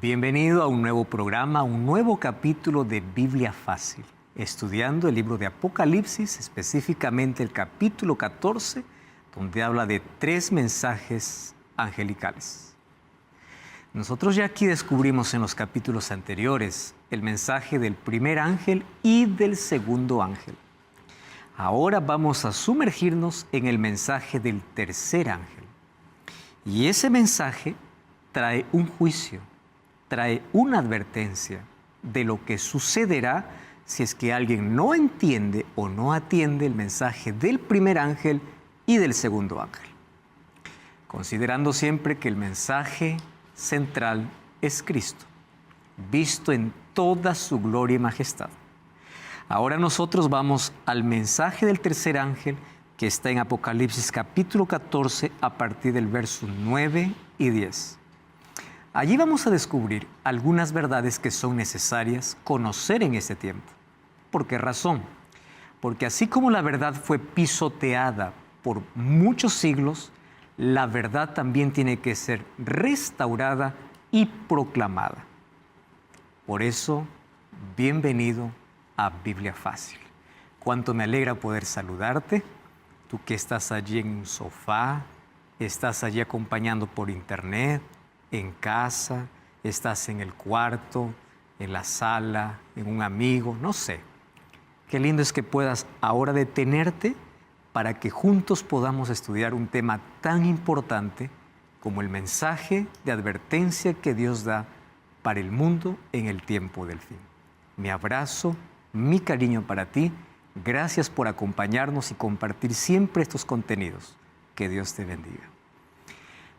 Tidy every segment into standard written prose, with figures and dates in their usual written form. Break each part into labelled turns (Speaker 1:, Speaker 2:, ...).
Speaker 1: Bienvenido a un nuevo programa, un nuevo capítulo de Biblia Fácil, estudiando el libro de Apocalipsis, específicamente el capítulo 14, donde habla de 3 mensajes angelicales. Nosotros ya aquí descubrimos en los capítulos anteriores el mensaje del primer ángel y del segundo ángel. Ahora vamos a sumergirnos en el mensaje del tercer ángel. Y ese mensaje trae un juicio, trae una advertencia de lo que sucederá si es que alguien no entiende o no atiende el mensaje del primer ángel y del segundo ángel. Considerando siempre que el mensaje central es Cristo, visto en toda su gloria y majestad. Ahora nosotros vamos al mensaje del tercer ángel que está en Apocalipsis capítulo 14 a partir del verso 9 y 10. Allí vamos a descubrir algunas verdades que son necesarias conocer en este tiempo. ¿Por qué razón? Porque así como la verdad fue pisoteada por muchos siglos, la verdad también tiene que ser restaurada y proclamada. Por eso, bienvenido a Biblia Fácil. Cuánto me alegra poder saludarte, tú que estás allí en un sofá, estás allí acompañando por internet, en casa, estás en el cuarto, en la sala, en un amigo, no sé. Qué lindo es que puedas ahora detenerte para que juntos podamos estudiar un tema tan importante como el mensaje de advertencia que Dios da para el mundo en el tiempo del fin. Mi abrazo, mi cariño para ti. Gracias por acompañarnos y compartir siempre estos contenidos. Que Dios te bendiga.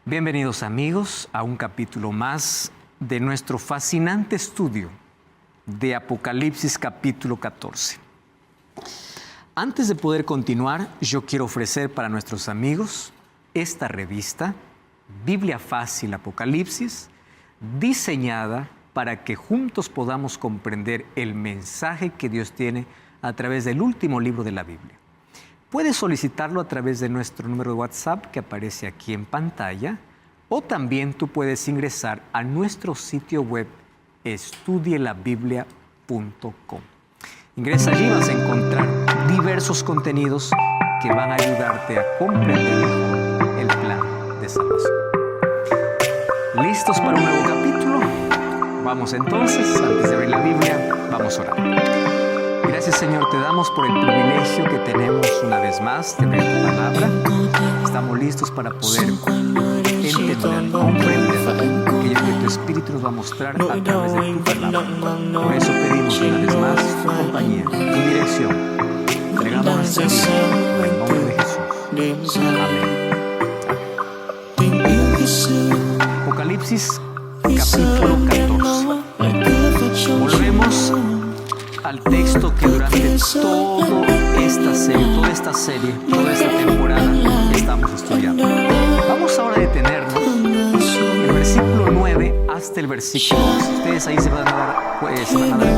Speaker 1: Bienvenidos amigos a un capítulo más de nuestro fascinante estudio de Apocalipsis capítulo 14. Antes de poder continuar, yo quiero ofrecer para nuestros amigos esta revista, Biblia Fácil Apocalipsis, diseñada para que juntos podamos comprender el mensaje que Dios tiene a través del último libro de la Biblia. Puedes solicitarlo a través de nuestro número de WhatsApp que aparece aquí en pantalla, o también tú puedes ingresar a nuestro sitio web estudielabiblia.com. Ingresa allí, vas a encontrar diversos contenidos que van a ayudarte a comprender mejor el plan de salvación. ¿Listos para un nuevo capítulo? Vamos entonces, antes de abrir la Biblia, vamos a orar. Gracias, Señor, te damos por el privilegio que tenemos una vez más de ver tu palabra. Estamos listos para poder entender, comprender aquello que tu Espíritu nos va a mostrar a través de tu palabra. Por eso pedimos una vez más tu compañía, tu dirección. Entregamos nuestra vida en el nombre de Jesús. Amén. Apocalipsis capítulo 14. Volvemos al texto que durante toda esta serie, toda esta temporada estamos estudiando. Vamos ahora a detenernos en el versículo 9 hasta el versículo 11. Ustedes ahí se van a dar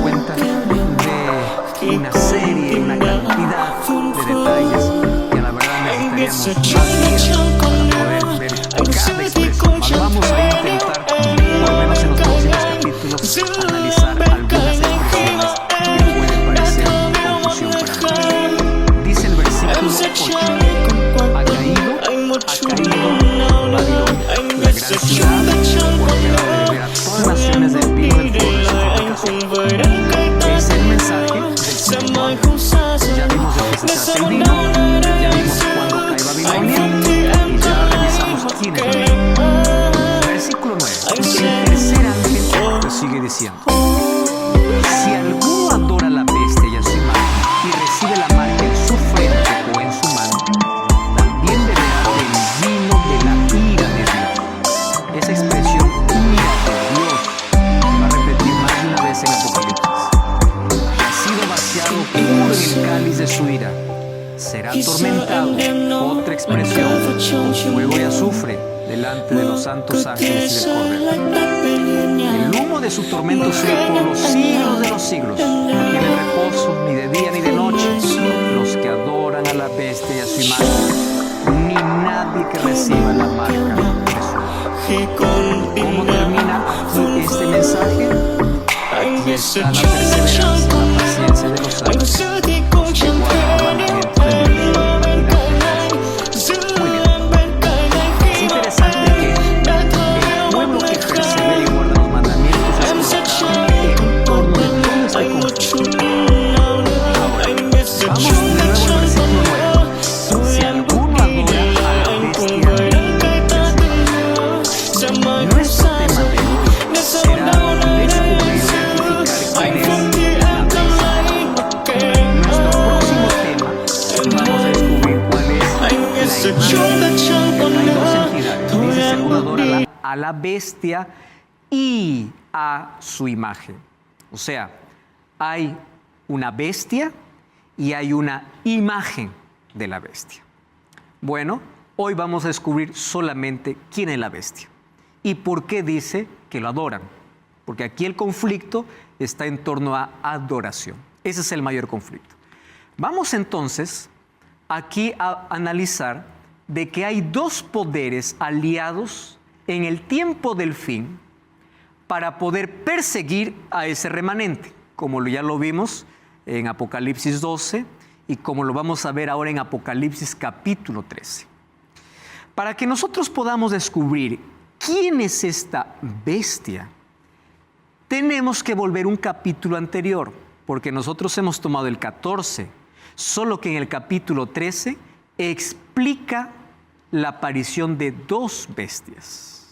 Speaker 1: cuenta de una serie, una cantidad de detalles que la verdad necesitaríamos más tiempo para poder ver cada expresión. Mas vamos a intentar, por lo menos en los próximos capítulos, analizar algunas expresiones que pueden parecer confusión para nosotros. Dice el versículo 8: ha caído Babilonia, la gran ciudad, porque va a beber a todas las naciones del vino del furor de su fornicación. Es el mensaje del Señor. Ya vimos de qué se trata el vino, ya vimos cuándo cae Babilonia y ya revisamos quién es Babilonia. Versículo 9. El tercer ángel lo sigue diciendo: si alguno adora a la bestia y a su imagen y recibe la marca en su frente o en su mano, también beberá del vino de la ira de Dios. Esa expresión, ira de Dios, va a repetir más de una vez en Apocalipsis. Ha sido vaciado puro en el cáliz de su ira. Será atormentado, otra expresión, con fuego y azufre delante de los santos ángeles y del Cordero. El humo de su tormento será por los siglos de los siglos. No tiene reposo ni de día ni de noche los que adoran a la bestia y a su imagen, ni nadie que reciba la marca de su nombre. ¿Cómo termina este mensaje? a la perseverancia, la paciencia de los santos, muy bien. Es interesante que el pueblo que persevera y guarda los mandamientos es colocado en torno de todo este conflicto. Ahora, vamos de nuevo al versículo 9. Si alguno adora a la bestia, nuestro tema de hoy será descubrir y identificar quién es la bestia. Nuestro próximo tema vamos a descubrir cuál es la imagen. Hay dos entidades. Dice: si alguno adora a la bestia y a su imagen. O sea, hay una bestia y hay una imagen de la bestia. Bueno, hoy vamos a descubrir solamente quién es la bestia y por qué dice que lo adoran. Porque aquí el conflicto está en torno a adoración. Ese es el mayor conflicto. Vamos entonces aquí a analizar de que hay dos poderes aliados en el tiempo del fin para poder perseguir a ese remanente, como ya lo vimos en Apocalipsis 12 y como lo vamos a ver ahora en Apocalipsis capítulo 13. Para que nosotros podamos descubrir quién es esta bestia, tenemos que volver un capítulo anterior, porque nosotros hemos tomado el 14, solo que en el capítulo 13 explica la aparición de dos bestias.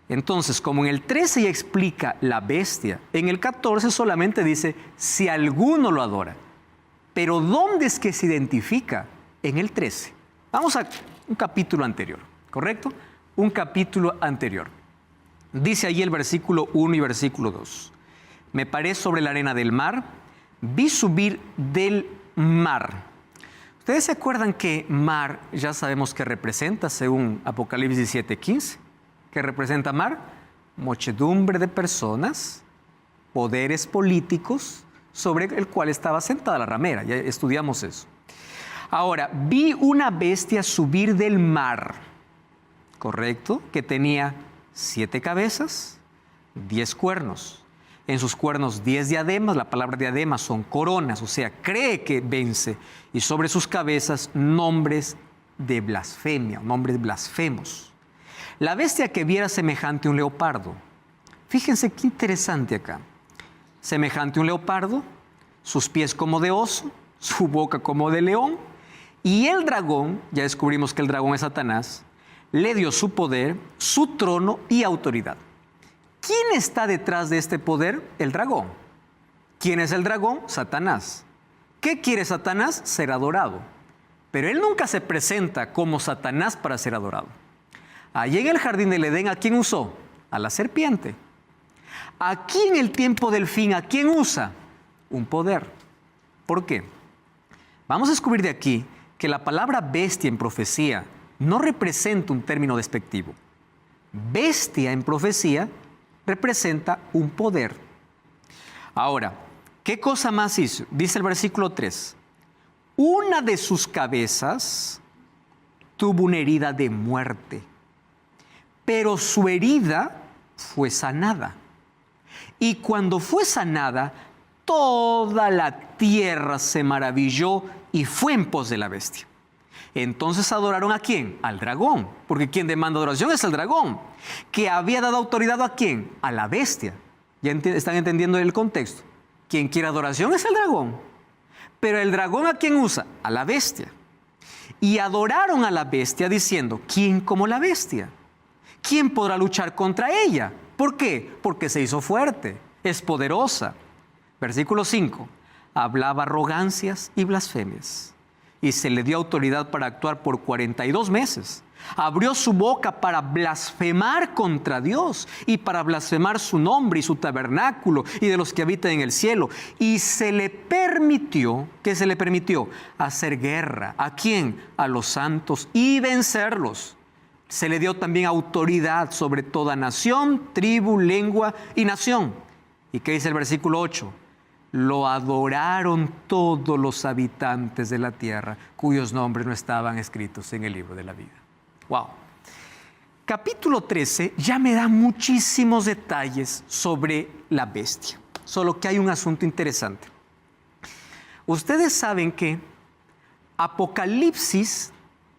Speaker 1: Entonces, como en el 13 ya explica la bestia, en el 14 solamente dice si alguno lo adora. Pero ¿dónde es que se identifica? En el 13. Vamos a un capítulo anterior, ¿correcto? Un capítulo anterior. Dice allí el versículo 1 y versículo 2. Me paré sobre la arena del mar, vi subir del mar. ¿Ustedes se acuerdan que mar ya sabemos que representa, según Apocalipsis 7:15? ¿Qué representa mar? Muchedumbre de personas, poderes políticos, sobre el cual estaba sentada la ramera. Ya estudiamos eso. Ahora, vi una bestia subir del mar, ¿correcto? Que tenía 7 cabezas, 10 cuernos. En sus cuernos 10 diademas, la palabra diadema son coronas, o sea, cree que vence. Y sobre sus cabezas nombres de blasfemia, nombres blasfemos. La bestia que viera semejante a un leopardo. Fíjense qué interesante acá. Semejante a un leopardo, sus pies como de oso, su boca como de león. Y el dragón, ya descubrimos que el dragón es Satanás, le dio su poder, su trono y autoridad. ¿Quién está detrás de este poder? El dragón. ¿Quién es el dragón? Satanás. ¿Qué quiere Satanás? Ser adorado. Pero él nunca se presenta como Satanás para ser adorado. Allí en el jardín del Edén, ¿a quién usó? A la serpiente. Aquí en el tiempo del fin, ¿a quién usa? Un poder. ¿Por qué? Vamos a descubrir de aquí que la palabra bestia en profecía no representa un término despectivo. Bestia en profecía representa un poder. Ahora, ¿qué cosa más hizo? Dice el versículo 3. Una de sus cabezas tuvo una herida de muerte, pero su herida fue sanada. Y cuando fue sanada, toda la tierra se maravilló y fue en pos de la bestia. Entonces adoraron ¿a quién? Al dragón, porque quien demanda adoración es el dragón, que había dado autoridad ¿a quién? A la bestia. ¿Ya están entendiendo el contexto? Quien quiere adoración es el dragón, pero el dragón ¿a quién usa? A la bestia. Y adoraron a la bestia diciendo, ¿quién como la bestia? ¿Quién podrá luchar contra ella? ¿Por qué? Porque se hizo fuerte, es poderosa. Versículo 5. Hablaba arrogancias y blasfemias, y se le dio autoridad para actuar por 42 meses. Abrió su boca para blasfemar contra Dios y para blasfemar su nombre y su tabernáculo y de los que habitan en el cielo. Y se le permitió, ¿qué se le permitió? Hacer guerra. ¿A quién? A los santos y vencerlos. Se le dio también autoridad sobre toda nación, tribu, lengua y nación. ¿Y qué dice el versículo 8? Lo adoraron todos los habitantes de la tierra, cuyos nombres no estaban escritos en el libro de la vida. ¡Wow! Capítulo 13 ya me da muchísimos detalles sobre la bestia. solo que hay un asunto interesante. Ustedes saben que Apocalipsis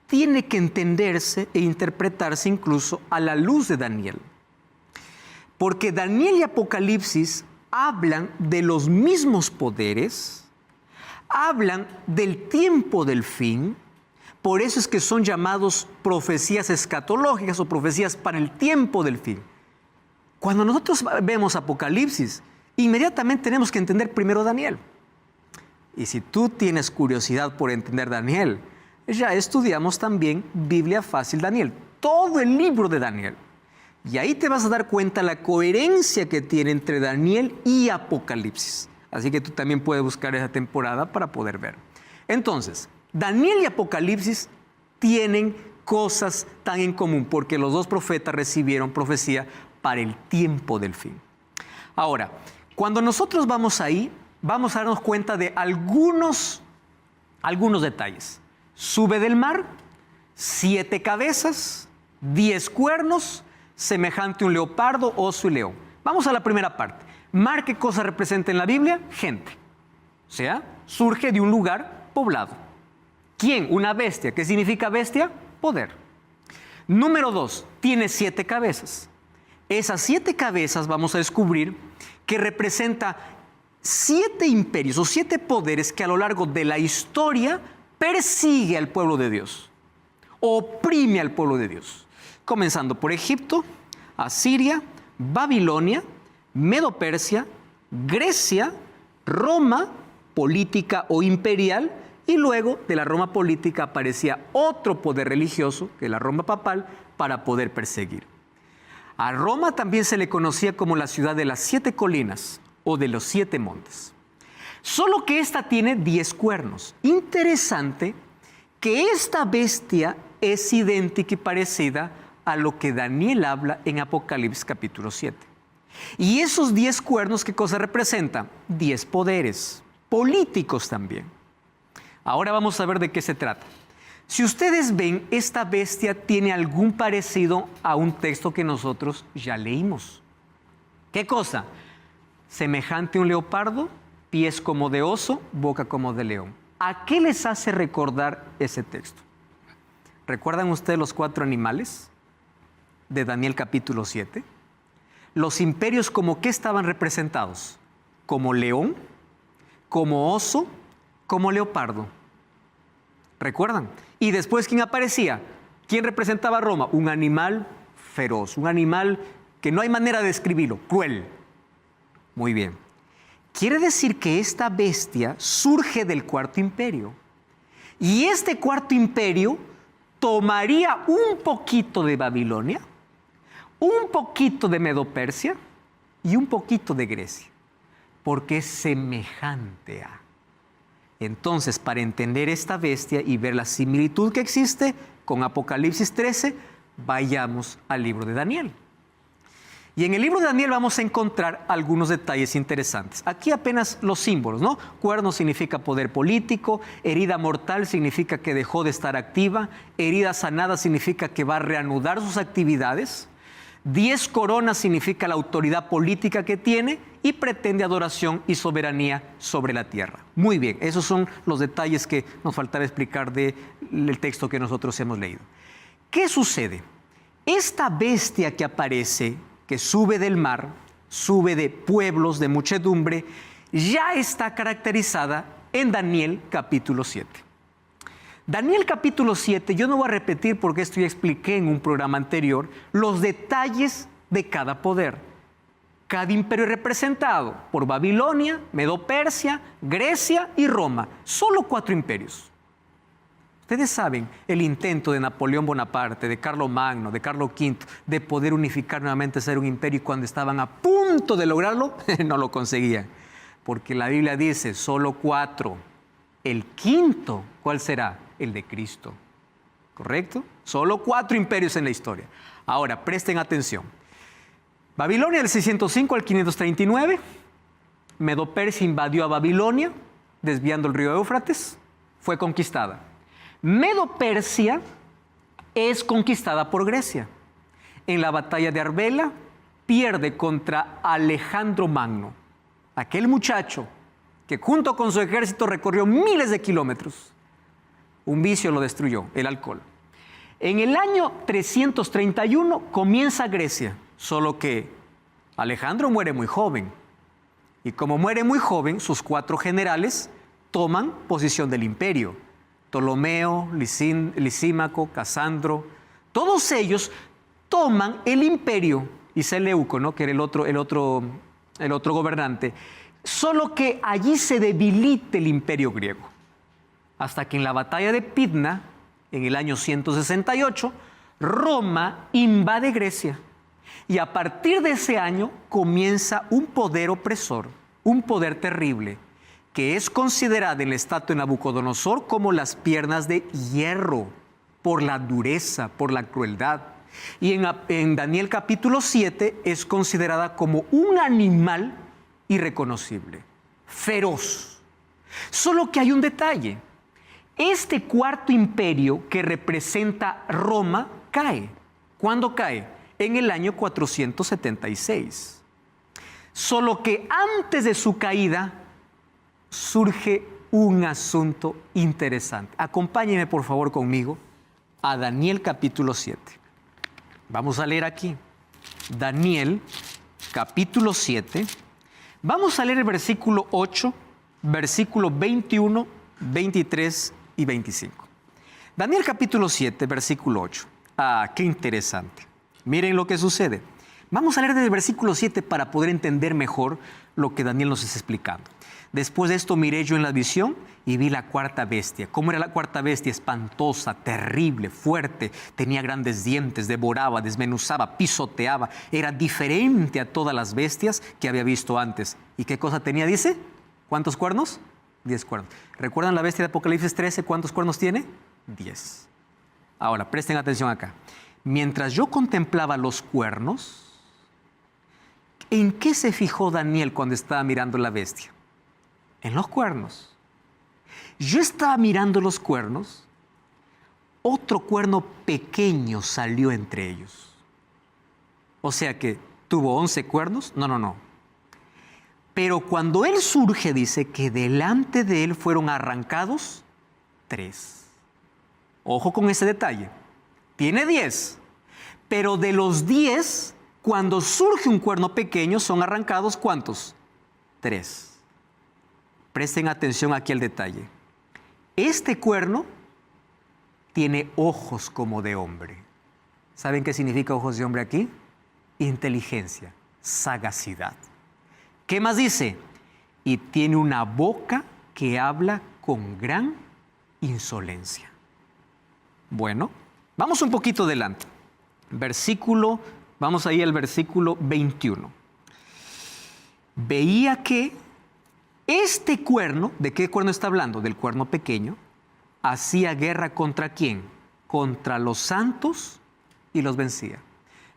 Speaker 1: tiene que entenderse e interpretarse incluso a la luz de Daniel. Porque Daniel y Apocalipsis hablan de los mismos poderes, hablan del tiempo del fin, por eso es que son llamados profecías escatológicas o profecías para el tiempo del fin. Cuando nosotros vemos Apocalipsis, inmediatamente tenemos que entender primero Daniel. Y si tú tienes curiosidad por entender Daniel, ya estudiamos también Biblia Fácil Daniel, todo el libro de Daniel. Y ahí te vas a dar cuenta la coherencia que tiene entre Daniel y Apocalipsis. Así que tú también puedes buscar esa temporada para poder ver. Entonces, Daniel y Apocalipsis tienen cosas tan en común porque los dos profetas recibieron profecía para el tiempo del fin. Ahora, cuando nosotros vamos ahí, vamos a darnos cuenta de algunos detalles. Sube del mar, 7 cabezas, 10 cuernos, semejante a un leopardo, oso y león. Vamos a la primera parte. Mar, ¿qué cosa representa en la Biblia? Gente. O sea, surge de un lugar poblado. ¿Quién? Una bestia. ¿Qué significa bestia? Poder. Número 2, tiene 7 cabezas. Esas 7 cabezas vamos a descubrir que representa 7 imperios o 7 poderes que a lo largo de la historia persigue al pueblo de Dios, oprime al pueblo de Dios, comenzando por Egipto, Asiria, Babilonia, Medo-Persia, Grecia, Roma, política o imperial, y luego de la Roma política aparecía otro poder religioso, que es la Roma papal, para poder perseguir. A Roma también se le conocía como la ciudad de las 7 colinas o de los 7 montes. Solo que esta tiene 10 cuernos. Interesante que esta bestia es idéntica y parecida a lo que Daniel habla en Apocalipsis capítulo 7. Y esos 10 cuernos, ¿qué cosa representan? 10 poderes, políticos también. Ahora vamos a ver de qué se trata. Si ustedes ven, esta bestia tiene algún parecido a un texto que nosotros ya leímos. ¿Qué cosa? Semejante a un leopardo, pies como de oso, boca como de león. ¿A qué les hace recordar ese texto? ¿Recuerdan ustedes los 4 animales de Daniel capítulo 7? Los imperios, ¿como qué estaban representados? Como león, como oso, como leopardo. ¿Recuerdan? Y después, ¿quién aparecía? ¿Quién representaba a Roma? Un animal feroz, un animal que no hay manera de describirlo, cruel. Muy bien. Quiere decir que esta bestia surge del 4.º imperio. Y este 4.º imperio tomaría un poquito de Babilonia, un poquito de Medo-Persia y un poquito de Grecia, porque es semejante a. Entonces, para entender esta bestia y ver la similitud que existe con Apocalipsis 13, vayamos al libro de Daniel. Y en el libro de Daniel vamos a encontrar algunos detalles interesantes. Aquí apenas los símbolos, ¿no? Cuerno significa poder político, herida mortal significa que dejó de estar activa, herida sanada significa que va a reanudar sus actividades, 10 coronas significa la autoridad política que tiene y pretende adoración y soberanía sobre la tierra. Muy bien, esos son los detalles que nos faltaba explicar del texto que nosotros hemos leído. ¿Qué sucede? Esta bestia que aparece, que sube del mar, sube de pueblos, de muchedumbre, ya está caracterizada en Daniel capítulo 7. Daniel capítulo 7, yo no voy a repetir porque esto ya expliqué en un programa anterior, los detalles de cada poder. Cada imperio representado por Babilonia, Medo-Persia, Grecia y Roma. Solo 4 imperios. Ustedes saben el intento de Napoleón Bonaparte, de Carlomagno, de Carlos V, de poder unificar nuevamente, ser un imperio, y cuando estaban a punto de lograrlo, no lo conseguían. Porque la Biblia dice, solo 4. El 5.º, ¿cuál será? El de Cristo. ¿Correcto? Solo 4 imperios en la historia. Ahora, presten atención. Babilonia del 605 al 539. Medo-Persia invadió a Babilonia, desviando el río Éufrates. Fue conquistada. Medo-Persia es conquistada por Grecia. En la batalla de Arbela pierde contra Alejandro Magno. aquel muchacho que junto con su ejército recorrió miles de kilómetros, un vicio lo destruyó, el alcohol. En el año 331 comienza Grecia, solo que Alejandro muere muy joven. Y como muere muy joven, sus 4 generales toman posesión del imperio. Ptolomeo, Lisímaco, Casandro, todos ellos toman el imperio. Y Seleuco, ¿no?, que era el otro gobernante. Solo que allí se debilita el imperio griego. Hasta que en la batalla de Pydna, en el año 168, Roma invade Grecia. Y a partir de ese año comienza un poder opresor, un poder terrible, que es considerada en la estatua de Nabucodonosor como las piernas de hierro, por la dureza, por la crueldad. Y en Daniel capítulo 7 es considerada como un animal irreconocible, feroz. Solo que hay un detalle. Este cuarto imperio que representa Roma cae. ¿Cuándo cae? En el año 476. Solo que antes de su caída surge un asunto interesante. Acompáñenme por favor conmigo a Daniel capítulo 7. Vamos a leer aquí. Daniel capítulo 7. Vamos a leer el versículo 8, versículo 21, 23 y 25. Daniel capítulo 7, versículo 8. Ah, qué interesante. Miren lo que sucede. Vamos a leer desde el versículo 7 para poder entender mejor lo que Daniel nos está explicando. Después de esto miré yo en la visión y vi la cuarta bestia. ¿Cómo era la cuarta bestia? Espantosa, terrible, fuerte. Tenía grandes dientes, devoraba, desmenuzaba, pisoteaba. Era diferente a todas las bestias que había visto antes. ¿Y qué cosa tenía, dice? ¿Cuántos cuernos? 10 cuernos. ¿Recuerdan la bestia de Apocalipsis 13? ¿Cuántos cuernos tiene? 10. Ahora, presten atención acá. Mientras yo contemplaba los cuernos, ¿en qué se fijó Daniel cuando estaba mirando la bestia? En los cuernos. Yo estaba mirando los cuernos, otro cuerno pequeño salió entre ellos. O sea que tuvo 11 cuernos. No. Pero cuando él surge, dice que delante de él fueron arrancados 3. Ojo con ese detalle. Tiene 10, pero de los 10, cuando surge un cuerno pequeño, son arrancados ¿cuántos? 3. Presten atención aquí al detalle. Este cuerno tiene ojos como de hombre. ¿Saben qué significa ojos de hombre aquí? Inteligencia, sagacidad. ¿Qué más dice? Y tiene una boca que habla con gran insolencia. Bueno, vamos un poquito adelante. Vamos ahí al versículo 21. Veía que este cuerno, ¿de qué cuerno está hablando? Del cuerno pequeño. Hacía guerra ¿contra quién? Contra los santos y los vencía.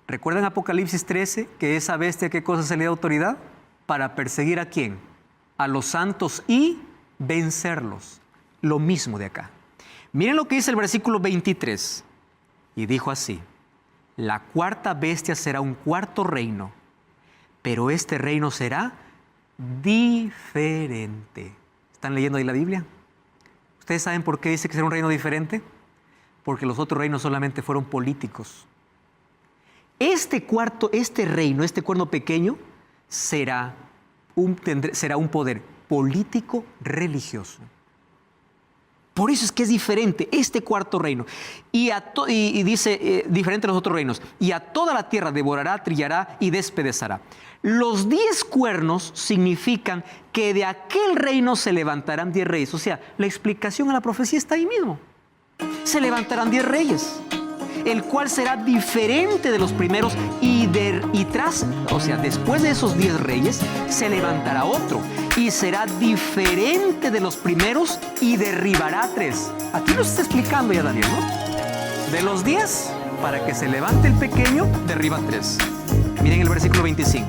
Speaker 1: ¿Recuerdan Apocalipsis 13 que esa bestia qué cosa se le da autoridad? Para perseguir ¿a quién? A los santos y vencerlos. Lo mismo de acá. Miren lo que dice el versículo 23. Y dijo así: la cuarta bestia será un cuarto reino, pero este reino será diferente. ¿Están leyendo ahí la Biblia? ¿Ustedes saben por qué dice que será un reino diferente? Porque los otros reinos solamente fueron políticos. Este reino, este cuerno pequeño, será un poder político religioso. Por eso es que es diferente este cuarto reino. Y dice, diferente a los otros reinos. Y a toda la tierra devorará, trillará y despedazará. Los 10 cuernos significan que de aquel reino se levantarán 10 reyes. O sea, la explicación a la profecía está ahí mismo. Se levantarán 10 reyes, el cual será diferente de los primeros después de esos 10 reyes se levantará otro y será diferente de los primeros y derribará 3. Aquí nos está explicando ya Daniel, ¿no? De los 10, para que se levante el pequeño, derriba 3. Miren el versículo 25.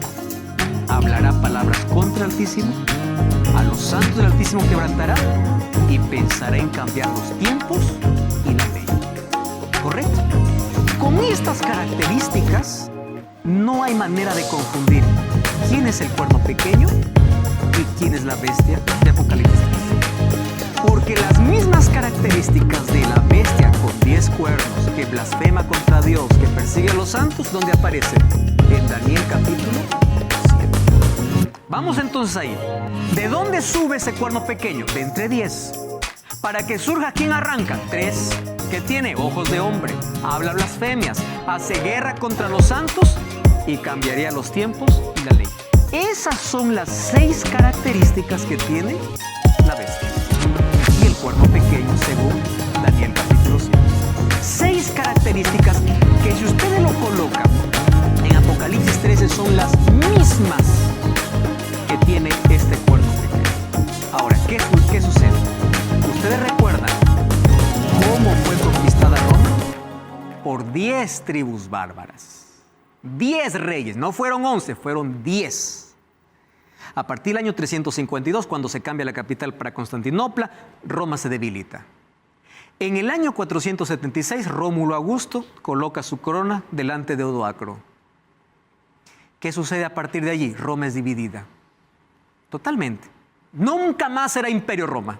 Speaker 1: Hablará palabras contra el Altísimo, a los santos del Altísimo quebrantará y pensará en cambiar los tiempos y la ley. ¿Correcto? Con estas características no hay manera de confundir quién es el cuerno pequeño ¿Y quién es la bestia de Apocalipsis? Porque las mismas características de la bestia con 10 cuernos, que blasfema contra Dios, que persigue a los santos, ¿dónde aparecen? En Daniel capítulo 7. Vamos entonces ahí. ¿De dónde sube ese cuerno pequeño? De entre 10. Para que surja, ¿quién arranca? 3. Que tiene ojos de hombre, habla blasfemias, hace guerra contra los santos y cambiaría los tiempos y la ley. Esas son las 6 características que tiene la bestia. Y el cuerno pequeño, según Daniel capítulo 7. 6 características que, si ustedes lo colocan en Apocalipsis 13, son las mismas que tiene este cuerno pequeño. Ahora, ¿qué sucede? ¿Ustedes recuerdan cómo fue conquistada Roma? Por 10 tribus bárbaras. 10 reyes, no fueron 11, fueron 10. A partir del año 352, cuando se cambia la capital para Constantinopla, Roma se debilita. En el año 476, Rómulo Augusto coloca su corona delante de Odoacro. ¿Qué sucede a partir de allí? Roma es dividida. Totalmente. Nunca más será imperio Roma.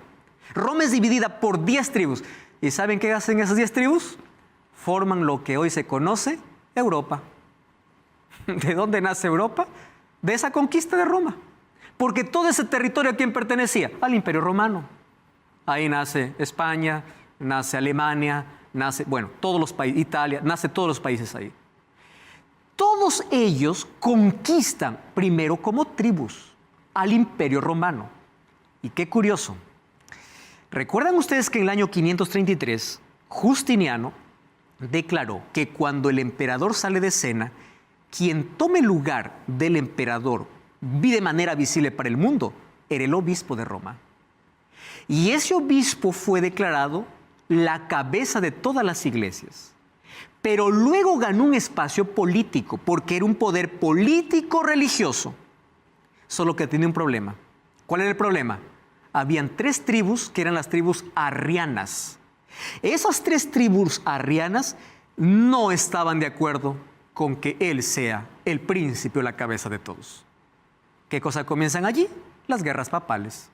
Speaker 1: Roma es dividida por 10 tribus. ¿Y saben qué hacen esas 10 tribus? Forman lo que hoy se conoce Europa. ¿De dónde nace Europa? De esa conquista de Roma. Porque todo ese territorio, ¿a quién pertenecía? Al Imperio Romano. Ahí nace España, nace Alemania, nace, bueno, todos los países, Italia, nace todos los países ahí. Todos ellos conquistan primero como tribus al Imperio Romano. Y qué curioso. ¿Recuerdan ustedes que en el año 533, Justiniano declaró que cuando el emperador sale de escena, quien tome lugar del emperador de manera visible para el mundo era el obispo de Roma? Y ese obispo fue declarado la cabeza de todas las iglesias. Pero luego ganó un espacio político, porque era un poder político religioso. Solo que tenía un problema. ¿Cuál era el problema? Habían 3 tribus que eran las tribus arrianas. Esas 3 tribus arrianas no estaban de acuerdo con que él sea el príncipe o la cabeza de todos. ¿Qué cosa comienzan allí? Las guerras papales.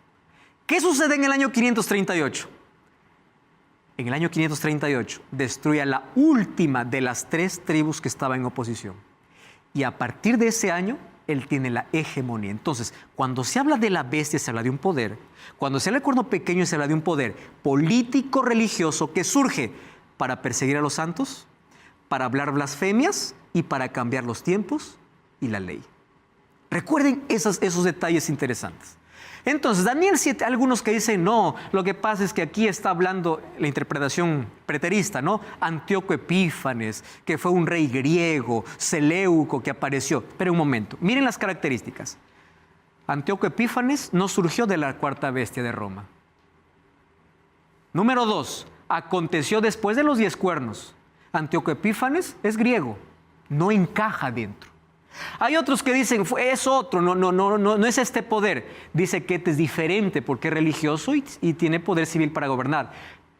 Speaker 1: ¿Qué sucede en el año 538? En el año 538 destruye a la última de las 3 tribus que estaba en oposición. Y a partir de ese año, él tiene la hegemonía. Entonces, cuando se habla de la bestia, se habla de un poder. Cuando se habla del cuerno pequeño, se habla de un poder político-religioso que surge para perseguir a los santos, para hablar blasfemias y para cambiar los tiempos y la ley. Recuerden esos detalles interesantes. Entonces, Daniel 7, algunos que dicen, no, lo que pasa es que aquí está hablando la interpretación preterista, ¿no? Antíoco Epífanes, que fue un rey griego, Seleuco, que apareció. Pero un momento, miren las características. Antíoco Epífanes no surgió de la cuarta bestia de Roma. Número 2, aconteció después de los 10 cuernos. Antíoco Epífanes es griego, no encaja dentro. Hay otros que dicen, es otro, no es este poder. Dice que es diferente porque es religioso y tiene poder civil para gobernar.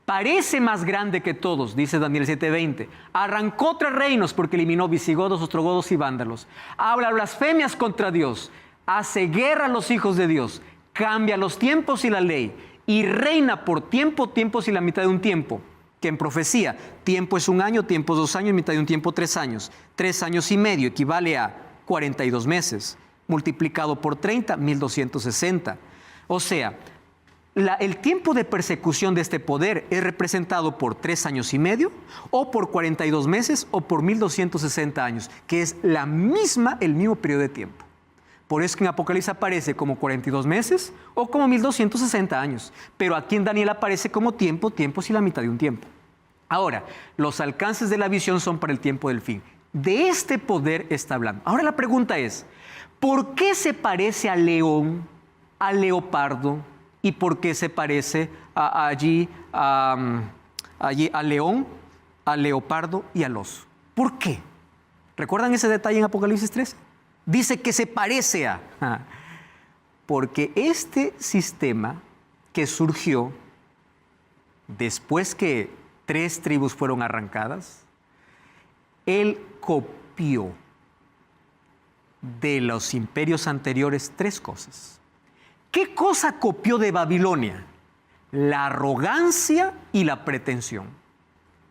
Speaker 1: Parece más grande que todos, dice Daniel 7:20. Arrancó 3 reinos porque eliminó visigodos, ostrogodos y vándalos. Habla blasfemias contra Dios, hace guerra a los hijos de Dios, cambia los tiempos y la ley y reina por tiempos y la mitad de un tiempo. Que en profecía, tiempo es 1 año, tiempo es 2 años, mitad de un tiempo 3 años. 3 años y medio equivale a 42 meses, multiplicado por 30, 1260. O sea, el tiempo de persecución de este poder es representado por 3 años y medio, o por 42 meses, o por 1260 años, que es el mismo periodo de tiempo. Por eso que en Apocalipsis aparece como 42 meses o como 1260 años. Pero aquí en Daniel aparece como tiempos y la mitad de un tiempo. Ahora, los alcances de la visión son para el tiempo del fin. De este poder está hablando. Ahora la pregunta es, ¿por qué se parece al león, al leopardo? ¿Y por qué se parece allí al león, al leopardo y al oso? ¿Por qué? ¿Recuerdan ese detalle en Apocalipsis 13? Dice que se parece a... Porque este sistema que surgió después que 3 tribus fueron arrancadas, él copió de los imperios anteriores 3 cosas. ¿Qué cosa copió de Babilonia? La arrogancia y la pretensión.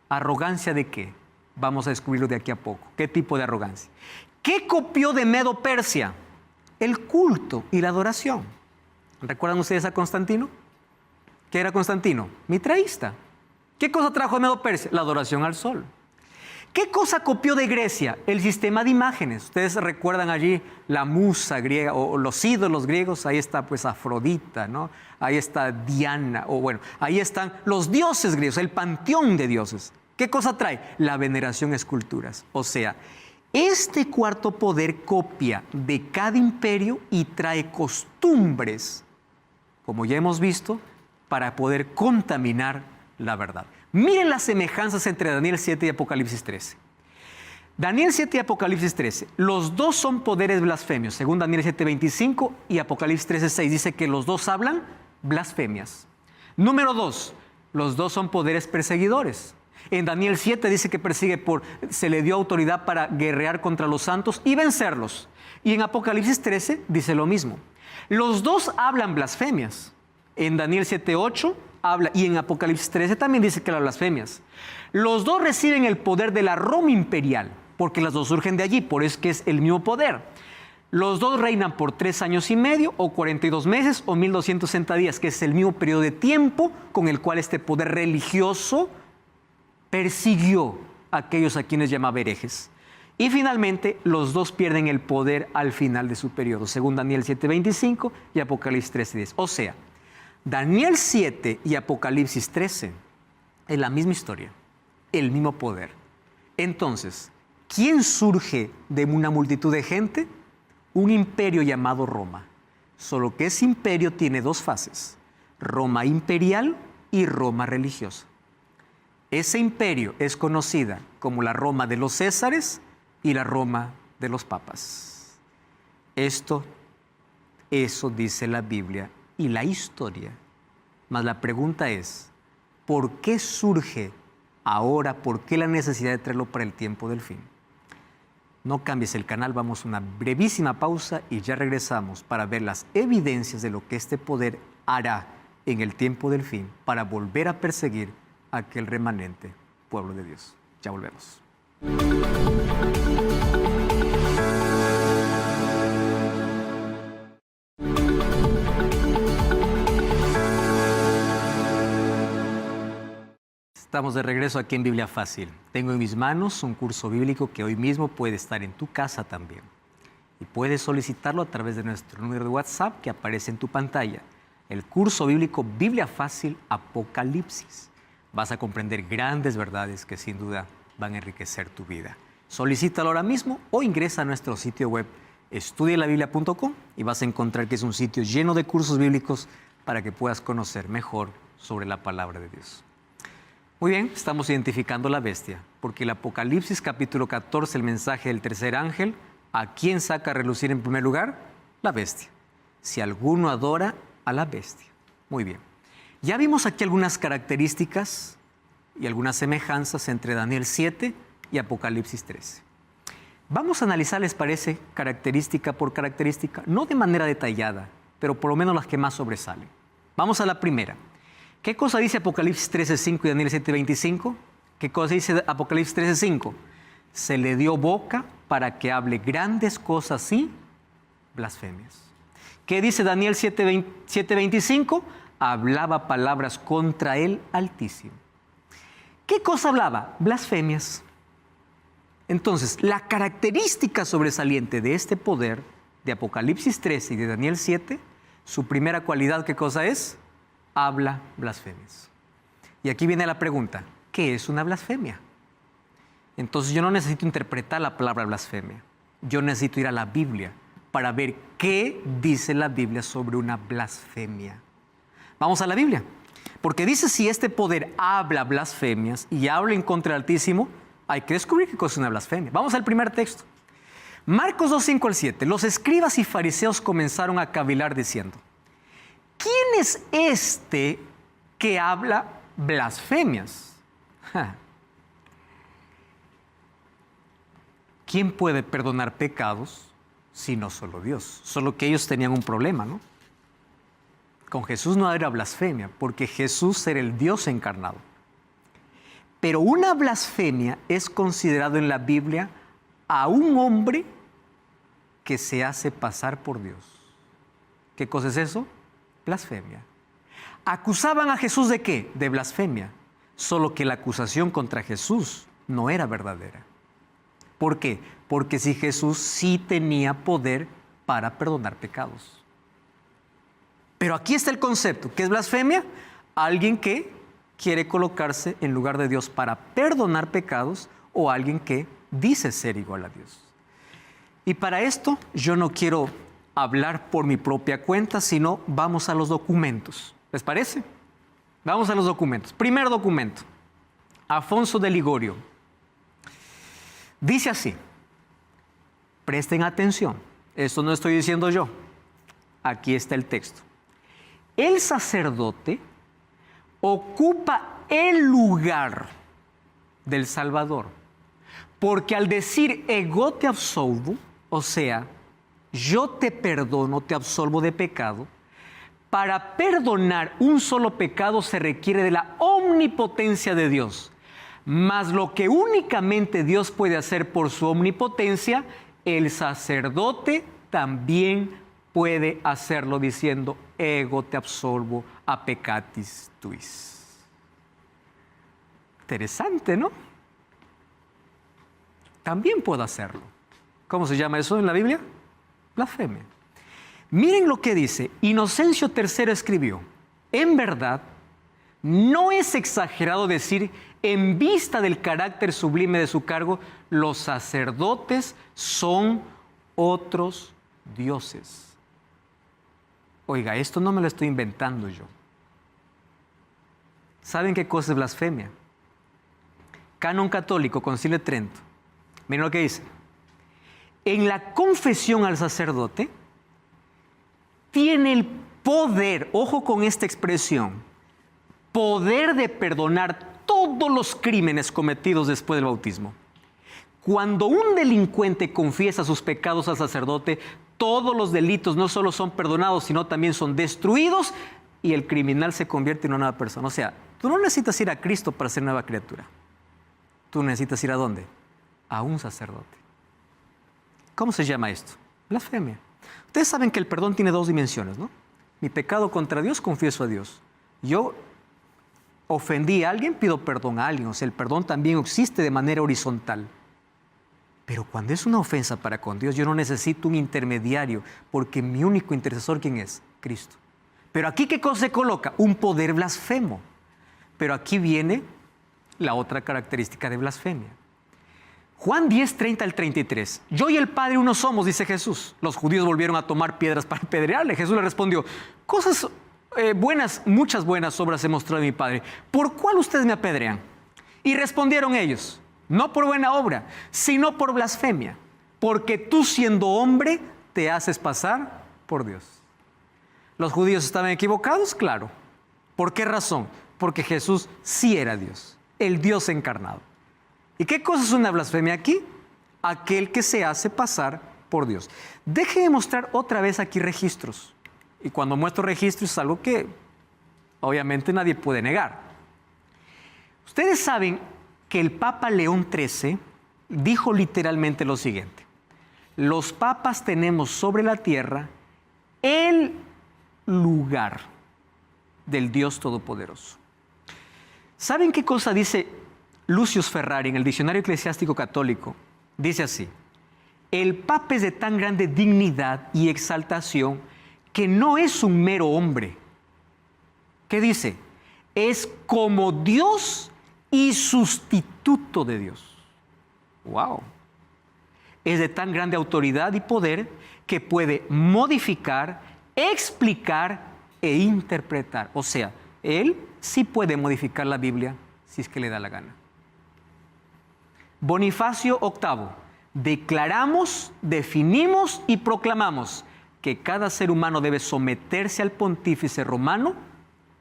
Speaker 1: ¿Arrogancia de qué? Vamos a descubrirlo de aquí a poco. ¿Qué tipo de arrogancia? ¿Qué copió de Medo-Persia? El culto y la adoración. ¿Recuerdan ustedes a Constantino? ¿Qué era Constantino? Mitraísta. ¿Qué cosa trajo de Medo-Persia? La adoración al sol. ¿Qué cosa copió de Grecia? El sistema de imágenes. Ustedes recuerdan allí la musa griega o los ídolos griegos. Ahí está pues Afrodita, ¿no? Ahí está Diana, o bueno, ahí están los dioses griegos, el panteón de dioses. ¿Qué cosa trae? La veneración a esculturas. O sea, este cuarto poder copia de cada imperio y trae costumbres, como ya hemos visto, para poder contaminar la verdad. Miren las semejanzas entre Daniel 7 y Apocalipsis 13. Daniel 7 y Apocalipsis 13, los dos son poderes blasfemios. Según Daniel 7:25 y Apocalipsis 13:6 dice que los dos hablan blasfemias. Número 2, los dos son poderes perseguidores. En Daniel 7 dice que se le dio autoridad para guerrear contra los santos y vencerlos. Y en Apocalipsis 13 dice lo mismo. Los dos hablan blasfemias. En Daniel 7:8 habla, y en Apocalipsis 13 también dice que las blasfemias. Los dos reciben el poder de la Roma imperial, porque las dos surgen de allí, por eso es que es el mismo poder. Los dos reinan por 3 años y medio, o 42 meses, o 1260 días, que es el mismo periodo de tiempo con el cual este poder religioso persiguió a aquellos a quienes llamaba herejes. Y finalmente, los dos pierden el poder al final de su periodo, según Daniel 7:25 y Apocalipsis 13:10. O sea, Daniel 7 y Apocalipsis 13 es la misma historia, el mismo poder. Entonces, ¿quién surge de una multitud de gente? Un imperio llamado Roma. Solo que ese imperio tiene dos fases: Roma imperial y Roma religiosa. Ese imperio es conocida como la Roma de los Césares y la Roma de los papas. Eso dice la Biblia y la historia. Mas la pregunta es, ¿por qué surge ahora? ¿Por qué la necesidad de traerlo para el tiempo del fin? No cambies el canal, vamos a una brevísima pausa y ya regresamos para ver las evidencias de lo que este poder hará en el tiempo del fin para volver a perseguir a aquel remanente pueblo de Dios. Ya volvemos. Estamos de regreso aquí en Biblia Fácil. Tengo en mis manos un curso bíblico que hoy mismo puede estar en tu casa también. Y puedes solicitarlo a través de nuestro número de WhatsApp que aparece en tu pantalla. El curso bíblico Biblia Fácil Apocalipsis. Vas a comprender grandes verdades que sin duda van a enriquecer tu vida. Solicítalo ahora mismo o ingresa a nuestro sitio web estudialabiblia.com y vas a encontrar que es un sitio lleno de cursos bíblicos para que puedas conocer mejor sobre la palabra de Dios. Muy bien, estamos identificando la bestia, porque el Apocalipsis capítulo 14, el mensaje del tercer ángel, ¿a quién saca a relucir en primer lugar? La bestia. Si alguno adora a la bestia. Muy bien. Ya vimos aquí algunas características y algunas semejanzas entre Daniel 7 y Apocalipsis 13. Vamos a analizar, ¿les parece? Característica por característica, no de manera detallada, pero por lo menos las que más sobresalen. Vamos a la primera. ¿Qué cosa dice Apocalipsis 13:5 y Daniel 7:25? ¿Qué cosa dice Apocalipsis 13:5? Se le dio boca para que hable grandes cosas y blasfemias. ¿Qué dice Daniel 7:25? Hablaba palabras contra el Altísimo. ¿Qué cosa hablaba? Blasfemias. Entonces, la característica sobresaliente de este poder de Apocalipsis 13 y de Daniel 7, su primera cualidad, ¿qué cosa es? Habla blasfemias. Y aquí viene la pregunta, ¿qué es una blasfemia? Entonces yo no necesito interpretar la palabra blasfemia. Yo necesito ir a la Biblia para ver qué dice la Biblia sobre una blasfemia. Vamos a la Biblia. Porque dice, si este poder habla blasfemias y habla en contra del Altísimo, hay que descubrir qué cosa es una blasfemia. Vamos al primer texto. Marcos 2:5-7. Los escribas y fariseos comenzaron a cavilar diciendo, ¿quién es este que habla blasfemias? ¿Quién puede perdonar pecados si no solo Dios? Solo que ellos tenían un problema, ¿no? Con Jesús no era blasfemia, porque Jesús era el Dios encarnado. Pero una blasfemia es considerado en la Biblia a un hombre que se hace pasar por Dios. ¿Qué cosa es eso? Blasfemia. ¿Acusaban a Jesús de qué? De blasfemia. Solo que la acusación contra Jesús no era verdadera. ¿Por qué? Porque si Jesús sí tenía poder para perdonar pecados. Pero aquí está el concepto. ¿Qué es blasfemia? Alguien que quiere colocarse en lugar de Dios para perdonar pecados, o alguien que dice ser igual a Dios. Y para esto yo no quiero hablar por mi propia cuenta, sino vamos a los documentos. ¿Les parece? Vamos a los documentos. Primer documento. Afonso de Ligorio. Dice así. Presten atención. Esto no estoy diciendo yo. Aquí está el texto. El sacerdote ocupa el lugar del Salvador, porque al decir ego te absolvo, o sea, yo te perdono, te absolvo de pecado, para perdonar un solo pecado se requiere de la omnipotencia de Dios, mas lo que únicamente Dios puede hacer por su omnipotencia, el sacerdote también puede hacerlo diciendo ego te absolvo a peccatis tuis. Interesante, ¿no? También puedo hacerlo. ¿Cómo se llama eso en la Biblia? Blasfemia. Miren lo que dice. Inocencio III escribió: en verdad, no es exagerado decir, en vista del carácter sublime de su cargo, los sacerdotes son otros dioses. Oiga, esto no me lo estoy inventando yo. ¿Saben qué cosa es blasfemia? Canon católico, Concilio de Trento. Miren lo que dice. En la confesión al sacerdote tiene el poder, ojo con esta expresión, poder de perdonar todos los crímenes cometidos después del bautismo. Cuando un delincuente confiesa sus pecados al sacerdote, todos los delitos no solo son perdonados, sino también son destruidos y el criminal se convierte en una nueva persona. O sea, tú no necesitas ir a Cristo para ser nueva criatura. Tú necesitas ir ¿a dónde? A un sacerdote. ¿Cómo se llama esto? Blasfemia. Ustedes saben que el perdón tiene dos dimensiones, ¿no? Mi pecado contra Dios, confieso a Dios. Yo ofendí a alguien, pido perdón a alguien. O sea, el perdón también existe de manera horizontal. Pero cuando es una ofensa para con Dios, yo no necesito un intermediario, porque mi único intercesor, ¿quién es? Cristo. Pero aquí, ¿qué cosa se coloca? Un poder blasfemo. Pero aquí viene la otra característica de blasfemia. Juan 10, 30 al 33. Yo y el Padre uno somos, dice Jesús. Los judíos volvieron a tomar piedras para apedrearle. Jesús le respondió: cosas buenas, muchas buenas obras he mostrado de mi Padre. ¿Por cuál ustedes me apedrean? Y respondieron ellos: no por buena obra, sino por blasfemia, porque tú siendo hombre te haces pasar por Dios. ¿Los judíos estaban equivocados? Claro. ¿Por qué razón? Porque Jesús sí era Dios, el Dios encarnado. ¿Y qué cosa es una blasfemia aquí? Aquel que se hace pasar por Dios. Déjenme mostrar otra vez aquí registros. Y cuando muestro registros es algo que obviamente nadie puede negar. Ustedes saben que el Papa León XIII dijo literalmente lo siguiente: los papas tenemos sobre la tierra el lugar del Dios Todopoderoso. ¿Saben qué cosa dice Lucius Ferrari en el Diccionario Eclesiástico Católico? Dice así: el Papa es de tan grande dignidad y exaltación que no es un mero hombre. ¿Qué dice? Es como Dios y sustituto de Dios. ¡Wow! Es de tan grande autoridad y poder que puede modificar, explicar e interpretar. O sea, Él sí puede modificar la Biblia si es que le da la gana. Bonifacio VIII. Declaramos, definimos y proclamamos que cada ser humano debe someterse al pontífice romano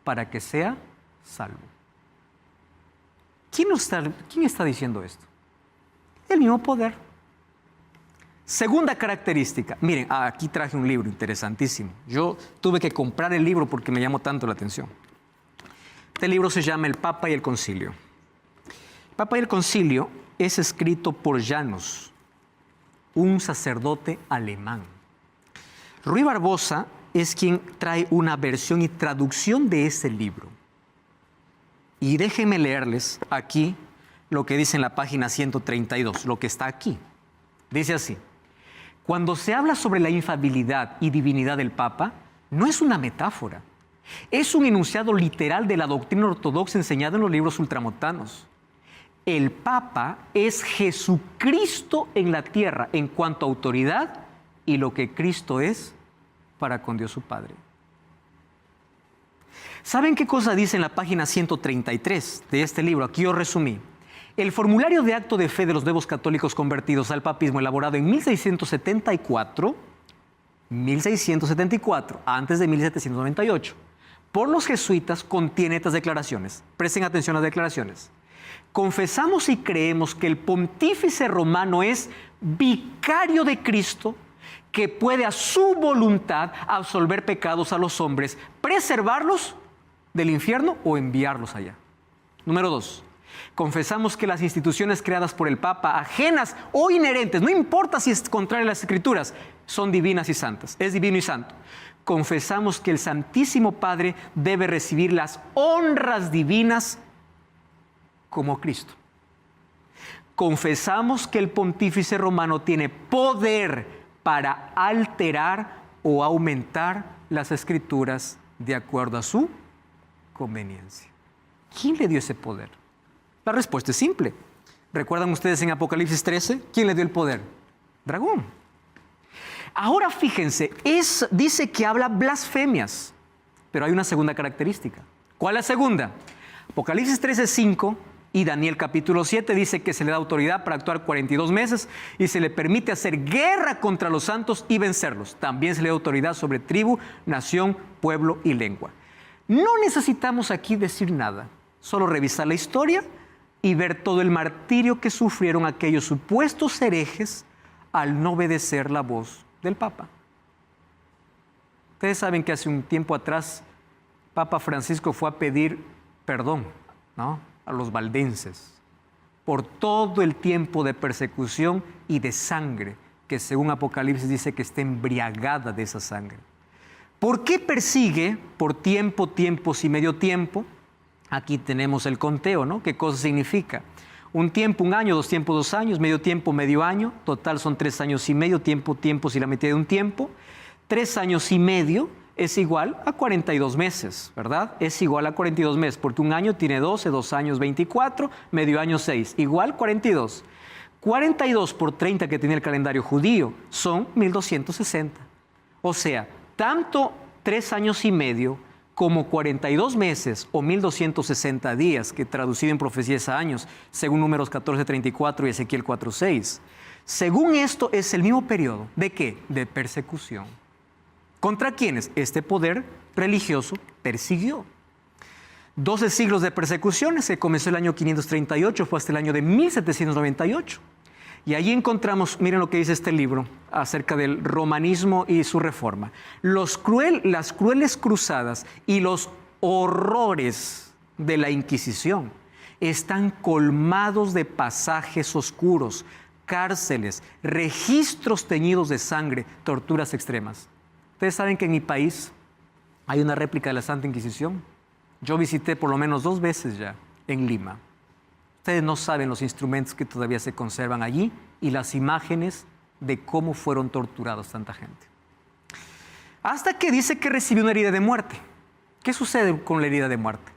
Speaker 1: para que sea salvo. ¿Quién está diciendo esto? El mismo poder. Segunda característica. Miren, aquí traje un libro interesantísimo. Yo tuve que comprar el libro porque me llamó tanto la atención. Este libro se llama El Papa y el Concilio. El Papa y el Concilio es escrito por Janus, un sacerdote alemán. Ruy Barbosa es quien trae una versión y traducción de ese libro. Y déjenme leerles aquí lo que dice en la página 132, lo que está aquí. Dice así: cuando se habla sobre la infalibilidad y divinidad del Papa, no es una metáfora, es un enunciado literal de la doctrina ortodoxa enseñada en los libros ultramontanos. El Papa es Jesucristo en la tierra en cuanto a autoridad y lo que Cristo es para con Dios su Padre. ¿Saben qué cosa dice en la página 133 de este libro? Aquí yo resumí. El formulario de acto de fe de los nuevos católicos convertidos al papismo, elaborado en 1674, antes de 1798, por los jesuitas, contiene estas declaraciones. Presten atención a las declaraciones. Confesamos y creemos que el pontífice romano es vicario de Cristo, que puede a su voluntad absolver pecados a los hombres, preservarlos del infierno o enviarlos allá. Número 2. Confesamos que las instituciones creadas por el Papa, ajenas o inherentes, no importa si es contrario a las Escrituras, son divinas y santas. Es divino y santo. Confesamos que el Santísimo Padre debe recibir las honras divinas como Cristo. Confesamos que el pontífice romano tiene poder para alterar o aumentar las Escrituras de acuerdo a su conveniencia. ¿Quién le dio ese poder? La respuesta es simple. ¿Recuerdan ustedes en Apocalipsis 13? ¿Quién le dio el poder? Dragón. Ahora fíjense, dice que habla blasfemias, pero hay una segunda característica. ¿Cuál es la segunda? Apocalipsis 13:5 y Daniel capítulo 7 dice que se le da autoridad para actuar 42 meses y se le permite hacer guerra contra los santos y vencerlos. También se le da autoridad sobre tribu, nación, pueblo y lengua. No necesitamos aquí decir nada, solo revisar la historia y ver todo el martirio que sufrieron aquellos supuestos herejes al no obedecer la voz del Papa. Ustedes saben que hace un tiempo atrás Papa Francisco fue a pedir perdón, ¿no?, a los valdenses por todo el tiempo de persecución y de sangre que según Apocalipsis dice que está embriagada de esa sangre. ¿Por qué persigue por tiempo, tiempos y medio tiempo? Aquí tenemos el conteo, ¿no? ¿Qué cosa significa? Un tiempo, un año, 2 tiempos, 2 años, medio tiempo, medio año, total son 3 años y medio, tiempo, tiempos y la mitad de un tiempo. 3 años y medio es igual a 42 meses, ¿verdad? Es igual a 42 meses, porque un año tiene 12, 2 años 24, medio año 6, igual 42. 42 por 30 que tiene el calendario judío son 1260. O sea, tanto 3 años y medio como 42 meses o 1260 días, que traducido en profecías a años, según Números 14:34 y Ezequiel 4:6. Según esto, es el mismo periodo. ¿De qué? De persecución. ¿Contra quiénes? Este poder religioso persiguió. 12 siglos de persecuciones, que comenzó el año 538, fue hasta el año de 1798. Y allí encontramos, miren lo que dice este libro acerca del romanismo y su reforma. Las crueles cruzadas y los horrores de la Inquisición están colmados de pasajes oscuros, cárceles, registros teñidos de sangre, torturas extremas. Ustedes saben que en mi país hay una réplica de la Santa Inquisición. Yo visité por lo menos 2 veces ya en Lima. Ustedes no saben los instrumentos que todavía se conservan allí y las imágenes de cómo fueron torturados tanta gente. Hasta que dice que recibió una herida de muerte. ¿Qué sucede con la herida de muerte?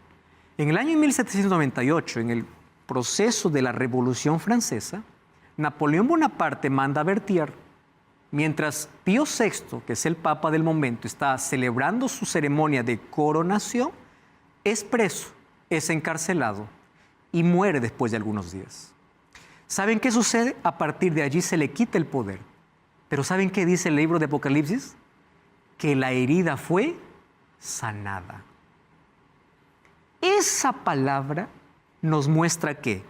Speaker 1: En el año 1798, en el proceso de la Revolución Francesa, Napoleón Bonaparte manda a Berthier, mientras Pío VI, que es el Papa del momento, está celebrando su ceremonia de coronación, es preso, es encarcelado y muere después de algunos días. ¿Saben qué sucede? A partir de allí se le quita el poder. Pero ¿saben qué dice el libro de Apocalipsis? Que la herida fue sanada. Esa palabra nos muestra que,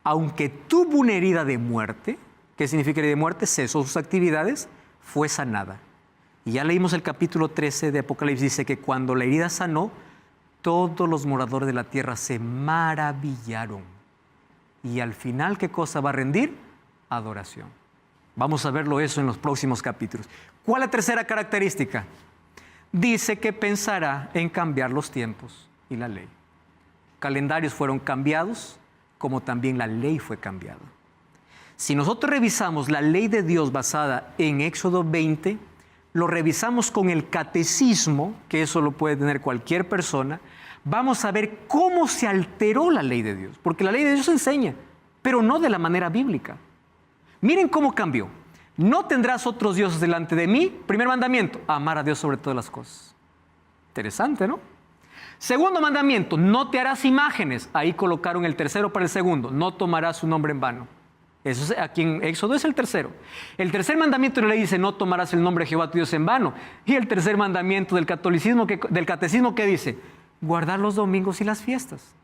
Speaker 1: aunque tuvo una herida de muerte, ¿Qué significa herida de muerte? Cesó sus actividades, fue sanada. Y ya leímos el capítulo 13 de Apocalipsis, dice que cuando la herida sanó, todos los moradores de la tierra se maravillaron. Y al final, ¿qué cosa va a rendir? Adoración. Vamos a verlo eso en los próximos capítulos. ¿Cuál es la tercera característica? Dice que pensará en cambiar los tiempos y la ley. Calendarios fueron cambiados, como también la ley fue cambiada. Si nosotros revisamos la ley de Dios basada en Éxodo 20, lo revisamos con el catecismo, que eso lo puede tener cualquier persona, vamos a ver cómo se alteró la ley de Dios. Porque la ley de Dios enseña, pero no de la manera bíblica. Miren cómo cambió. No tendrás otros dioses delante de mí. Primer mandamiento, amar a Dios sobre todas las cosas. Interesante, ¿no? Segundo mandamiento, no te harás imágenes. Ahí colocaron el tercero para el segundo. No tomarás su nombre en vano. Eso es, aquí en Éxodo es el tercero. El tercer mandamiento de la ley dice, no tomarás el nombre de Jehová tu Dios en vano. Y el tercer mandamiento del catecismo, ¿qué dice? Guardar los domingos y las fiestas.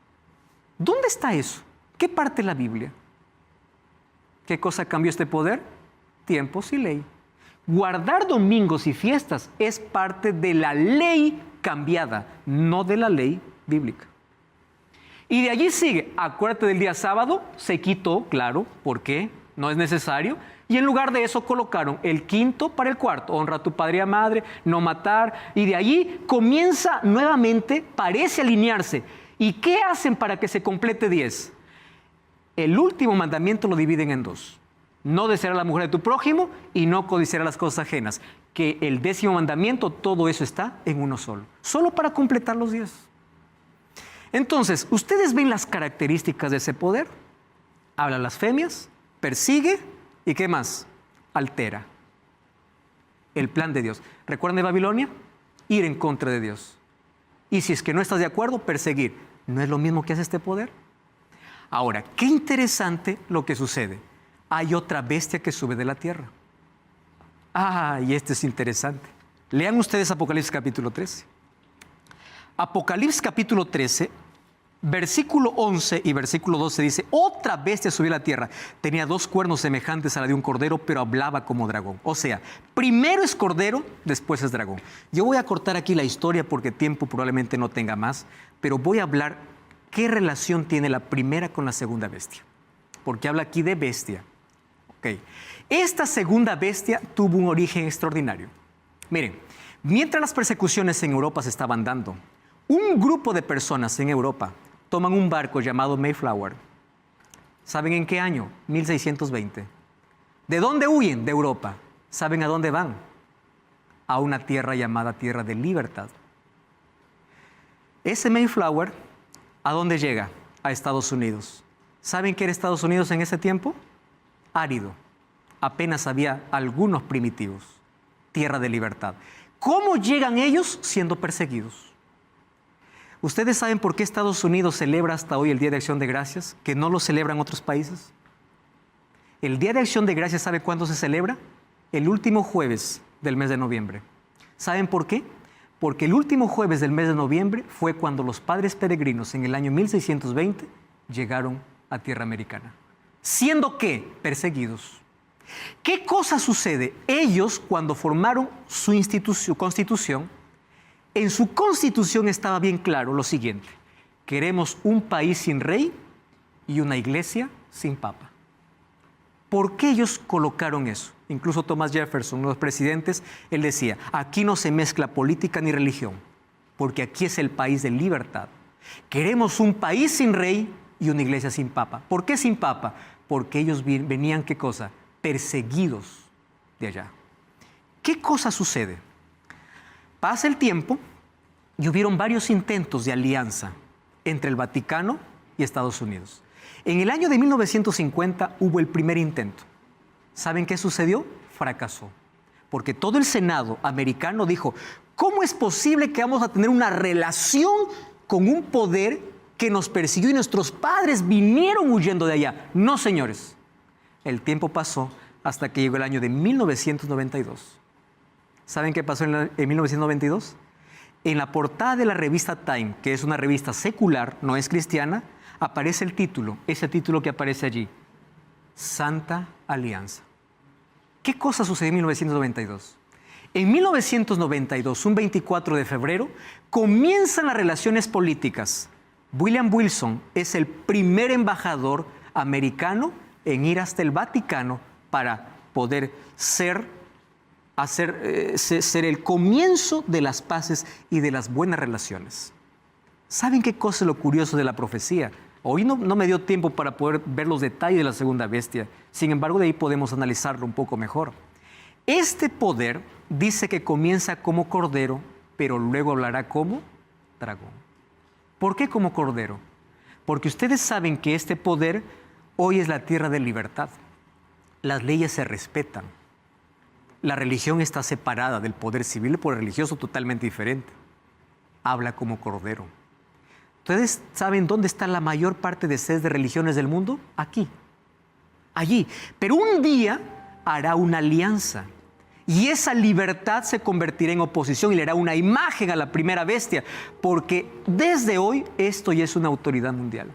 Speaker 1: ¿Dónde está eso? ¿Qué parte de la Biblia? ¿Qué cosa cambió este poder? Tiempos y ley. Guardar domingos y fiestas es parte de la ley cambiada, no de la ley bíblica. Y de allí sigue, acuérdate del día sábado, se quitó, claro, ¿por qué? No es necesario. Y en lugar de eso colocaron el quinto para el cuarto, honra a tu padre y a madre, no matar. Y de allí comienza nuevamente, parece alinearse. ¿Y qué hacen para que se complete 10? El último mandamiento lo dividen en 2. No desear a la mujer de tu prójimo y no codiciar las cosas ajenas. Que el 10º mandamiento, todo eso está en uno solo. Solo para completar los 10. Entonces, ¿ustedes ven las características de ese poder? Habla blasfemias, persigue y ¿qué más? Altera. El plan de Dios. ¿Recuerdan de Babilonia? Ir en contra de Dios. Y si es que no estás de acuerdo, perseguir. ¿No es lo mismo que hace este poder? Ahora, qué interesante lo que sucede. Hay otra bestia que sube de la tierra. Y esto es interesante. Lean ustedes Apocalipsis capítulo 13. Apocalipsis capítulo 13, versículo 11 y versículo 12 dice, otra bestia subió a la tierra. Tenía 2 cuernos semejantes a la de un cordero, pero hablaba como dragón. O sea, primero es cordero, después es dragón. Yo voy a cortar aquí la historia porque tiempo probablemente no tenga más, pero voy a hablar qué relación tiene la primera con la segunda bestia. Porque habla aquí de bestia. Okay. Esta segunda bestia tuvo un origen extraordinario. Miren, mientras las persecuciones en Europa se estaban dando, un grupo de personas en Europa toman un barco llamado Mayflower. ¿Saben en qué año? 1620. ¿De dónde huyen? De Europa. ¿Saben a dónde van? A una tierra llamada Tierra de Libertad. Ese Mayflower, ¿a dónde llega? A Estados Unidos. ¿Saben qué era Estados Unidos en ese tiempo? Árido. Apenas había algunos primitivos. Tierra de libertad. ¿Cómo llegan ellos? Siendo perseguidos. ¿Ustedes saben por qué Estados Unidos celebra hasta hoy el Día de Acción de Gracias, que no lo celebran otros países? El Día de Acción de Gracias, ¿sabe cuándo se celebra? El último jueves del mes de noviembre. ¿Saben por qué? Porque el último jueves del mes de noviembre fue cuando los padres peregrinos en el año 1620 llegaron a tierra americana. ¿Siendo qué? Perseguidos. ¿Qué cosa sucede? Ellos, cuando formaron su constitución, en su constitución estaba bien claro lo siguiente: queremos un país sin rey y una iglesia sin papa. ¿Por qué ellos colocaron eso? Incluso Thomas Jefferson, uno de los presidentes, él decía, aquí no se mezcla política ni religión, porque aquí es el país de libertad. Queremos un país sin rey y una iglesia sin papa. ¿Por qué sin papa? Porque ellos venían, ¿qué cosa? Perseguidos de allá. ¿Qué cosa sucede? Pasa el tiempo y hubieron varios intentos de alianza entre el Vaticano y Estados Unidos. En el año de 1950 hubo el primer intento. ¿Saben qué sucedió? Fracasó. Porque todo el Senado americano dijo, ¿cómo es posible que vamos a tener una relación con un poder que nos persiguió y nuestros padres vinieron huyendo de allá? No, señores. El tiempo pasó hasta que llegó el año de 1992. ¿Saben qué pasó en 1992? En la portada de la revista Time, que es una revista secular, no es cristiana, aparece el título, ese título que aparece allí. Santa Alianza. ¿Qué cosa sucedió en 1992? En 1992, un 24 de febrero, comienzan las relaciones políticas. William Wilson es el primer embajador americano en ir hasta el Vaticano para poder ser el comienzo de las paces y de las buenas relaciones. ¿Saben qué cosa es lo curioso de la profecía? Hoy no me dio tiempo para poder ver los detalles de la segunda bestia. Sin embargo, de ahí podemos analizarlo un poco mejor. Este poder dice que comienza como cordero, pero luego hablará como dragón. ¿Por qué como cordero? Porque ustedes saben que este poder hoy es la tierra de libertad. Las leyes se respetan. La religión está separada del poder civil por el religioso, totalmente diferente. Habla como cordero. ¿Ustedes saben dónde está la mayor parte de sedes de religiones del mundo? Aquí, allí. Pero un día hará una alianza y esa libertad se convertirá en oposición y le hará una imagen a la primera bestia, porque desde hoy esto ya es una autoridad mundial.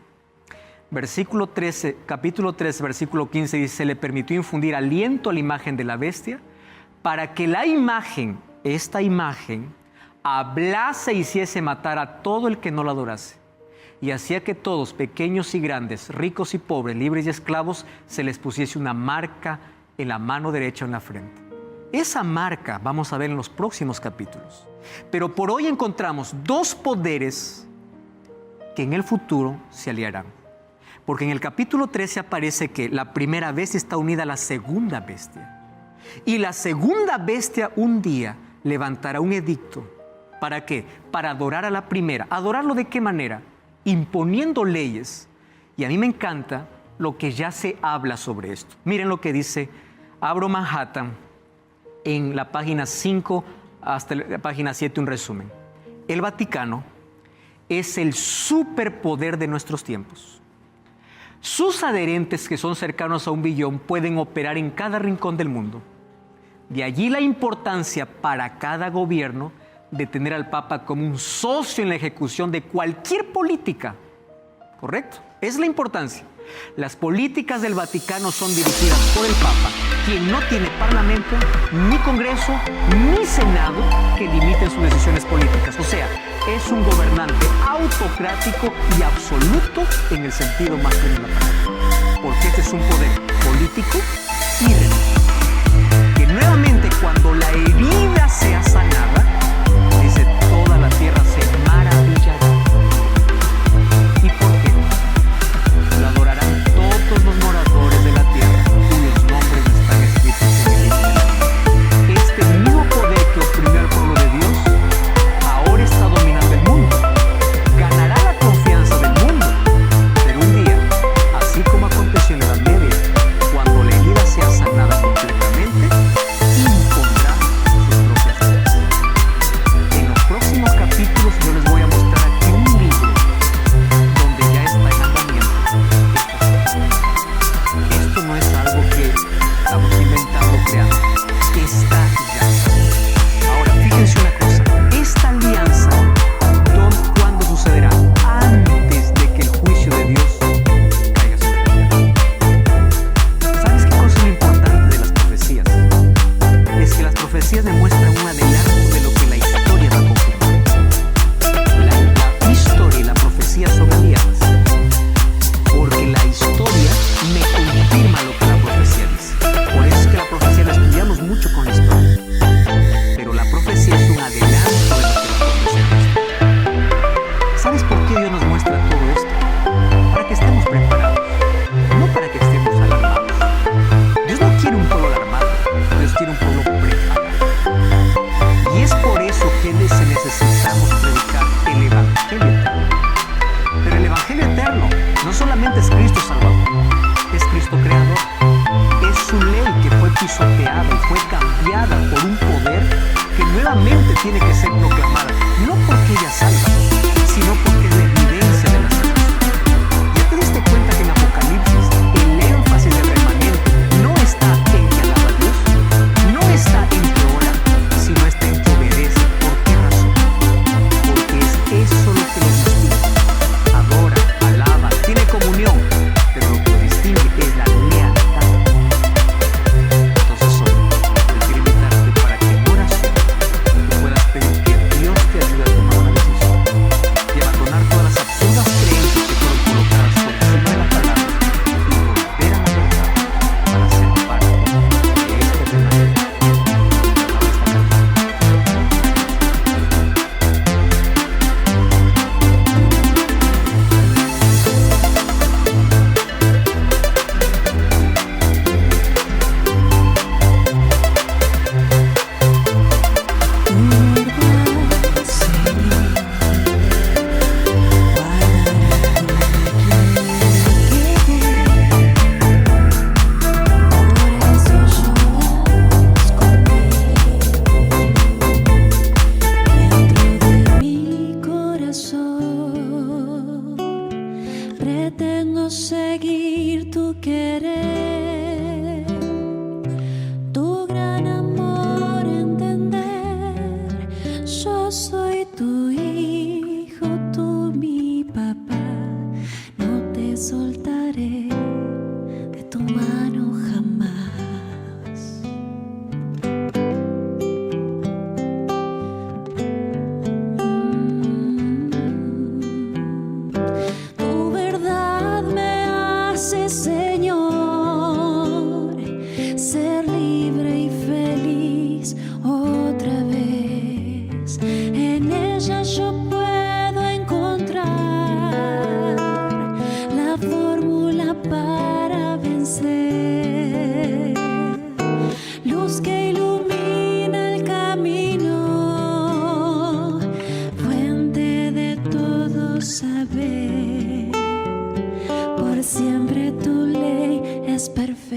Speaker 1: Capítulo 13, versículo 15 dice: se le permitió infundir aliento a la imagen de la bestia para que la imagen, esta imagen, hablase y hiciese matar a todo el que no la adorase. Y hacía que todos, pequeños y grandes, ricos y pobres, libres y esclavos, se les pusiese una marca en la mano derecha o en la frente. Esa marca vamos a ver en los próximos capítulos. Pero por hoy encontramos dos poderes que en el futuro se aliarán. Porque en el capítulo 13 aparece que la primera bestia está unida a la segunda bestia. Y la segunda bestia un día levantará un edicto. ¿Para qué? Para adorar a la primera. ¿Adorarlo de qué manera? Imponiendo leyes. Y a mí me encanta lo que ya se habla sobre esto. Miren lo que dice, abro Manhattan en la página 5 hasta la página 7, un resumen. El Vaticano es el superpoder de nuestros tiempos. Sus adherentes, que son cercanos a 1 billón, pueden operar en cada rincón del mundo. De allí la importancia para cada gobierno de tener al Papa como un socio en la ejecución de cualquier política. ¿Correcto? Es la importancia. Las políticas del Vaticano son dirigidas por el Papa, quien no tiene parlamento, ni Congreso, ni Senado que limiten sus decisiones políticas. O sea, es un gobernante autocrático y absoluto en el sentido más pleno de la palabra. Porque este es un poder político y religioso. Que nuevamente, cuando la herida sea sanada, dice, toda la tierra se maravillará. ¿Y por qué? La adorarán todos los moradores de la tierra, cuyos nombres están escritos en el libro de la vida. Este mismo poder que oprimió al pueblo de Dios, ahora está dominando el mundo. Ganará la confianza del mundo, pero un día, así como aconteció en la Edad Media, cuando la herida sea sanada completamente, impondrá su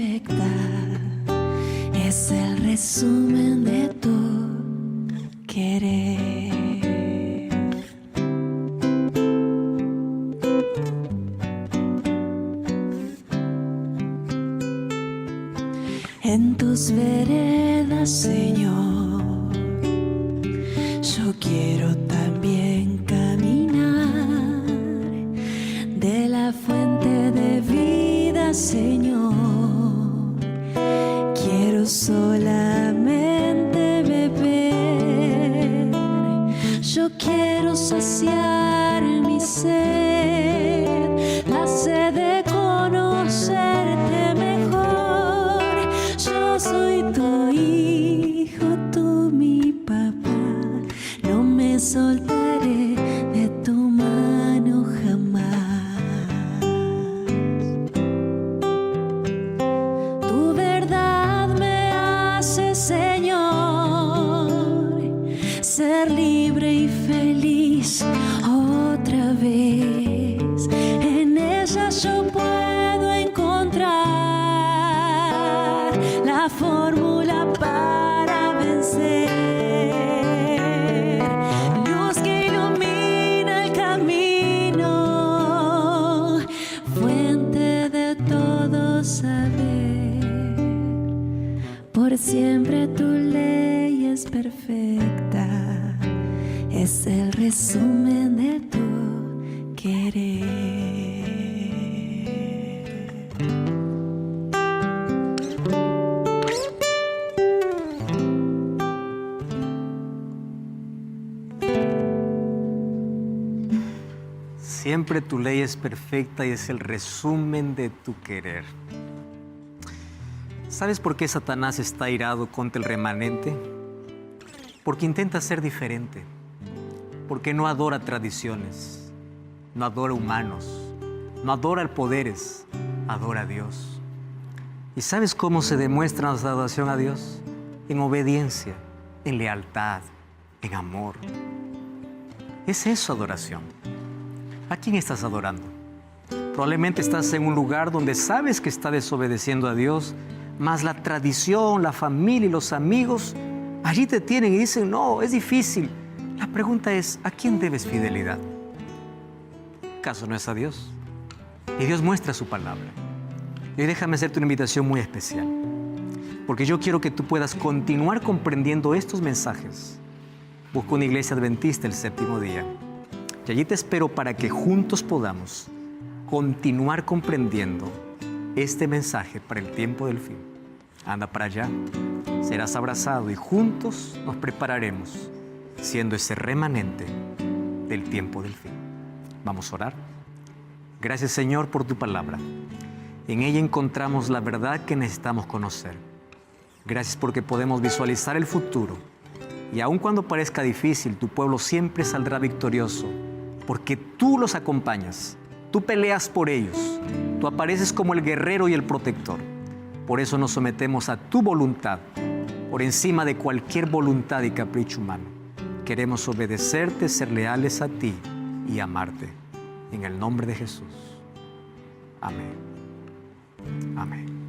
Speaker 2: perfecta es el resumen de tu querer. En tus veredas, Señor, yo quiero también caminar de la fuente de vida, Señor. Quiero solamente beber, yo quiero saciar mi sed, la sed de conocerte mejor. Yo soy tu hijo, tú mi papá, no me soltaré de tu mano jamás. Tu verdad me hace, Señor, ser libre y feliz otra vez. En ella yo puedo encontrar la fórmula para vencer. Luz que ilumina el camino, fuente de todo saber. Por siempre tu ley es perfecta, es el resumen de tu querer.
Speaker 1: Siempre tu ley es perfecta y es el resumen de tu querer. ¿Sabes por qué Satanás está airado contra el remanente? Porque intenta ser diferente, porque no adora tradiciones, no adora humanos, no adora poderes, adora a Dios. ¿Y sabes cómo se demuestra nuestra adoración a Dios? En obediencia, en lealtad, en amor. Es eso adoración. ¿A quién estás adorando? Probablemente estás en un lugar donde sabes que está desobedeciendo a Dios, mas la tradición, la familia y los amigos allí te tienen y dicen, no, es difícil. La pregunta es, ¿a quién debes fidelidad? ¿Acaso no es a Dios? Y Dios muestra su palabra. Y hoy déjame hacerte una invitación muy especial, porque yo quiero que tú puedas continuar comprendiendo estos mensajes. Busca una iglesia adventista el séptimo día. Y allí te espero para que juntos podamos continuar comprendiendo este mensaje para el tiempo del fin. Anda para allá, serás abrazado y juntos nos prepararemos siendo ese remanente del tiempo del fin. Vamos a orar. Gracias, Señor, por tu palabra. En ella encontramos la verdad que necesitamos conocer. Gracias porque podemos visualizar el futuro. Y aun cuando parezca difícil, tu pueblo siempre saldrá victorioso, porque tú los acompañas, tú peleas por ellos, tú apareces como el guerrero y el protector. Por eso nos sometemos a tu voluntad, por encima de cualquier voluntad y capricho humano. Queremos obedecerte, ser leales a ti y amarte. En el nombre de Jesús. Amén. Amén.